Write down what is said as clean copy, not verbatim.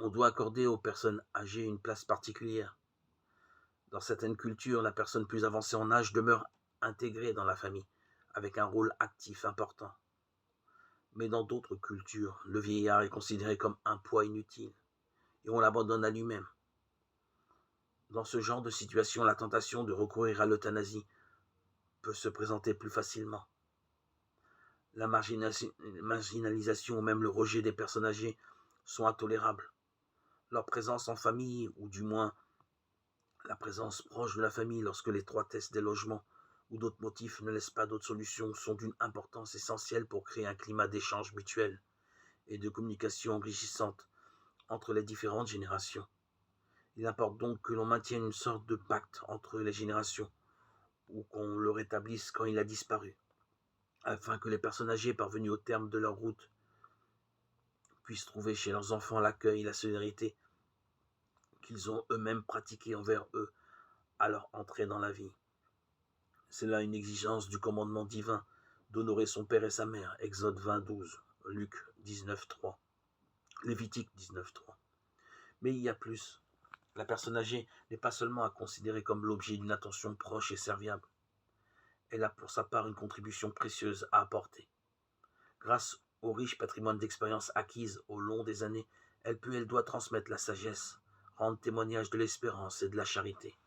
On doit accorder aux personnes âgées une place particulière. Dans certaines cultures, la personne plus avancée en âge demeure intégrée dans la famille, avec un rôle actif important. Mais dans d'autres cultures, le vieillard est considéré comme un poids inutile et on l'abandonne à lui-même. Dans ce genre de situation, la tentation de recourir à l'euthanasie peut se présenter plus facilement. La marginalisation ou même le rejet des personnes âgées sont intolérables. Leur présence en famille, ou du moins la présence proche de la famille lorsque l'étroitesse des logements ou d'autres motifs ne laissent pas d'autres solutions, sont d'une importance essentielle pour créer un climat d'échange mutuel et de communication enrichissante entre les différentes générations. Il importe donc que l'on maintienne une sorte de pacte entre les générations, ou qu'on le rétablisse quand il a disparu, afin que les personnes âgées parvenues au terme de leur route puissent trouver chez leurs enfants l'accueil et la solidarité qu'ils ont eux-mêmes pratiqué envers eux à leur entrée dans la vie. C'est là une exigence du commandement divin d'honorer son père et sa mère, Exode 20:12, Luc 19:3, Lévitique 19:3. Mais il y a plus. La personne âgée n'est pas seulement à considérer comme l'objet d'une attention proche et serviable. Elle a pour sa part une contribution précieuse à apporter. Grâce au riche patrimoine d'expériences acquises au long des années, elle peut et elle doit transmettre la sagesse, rendre témoignage de l'espérance et de la charité.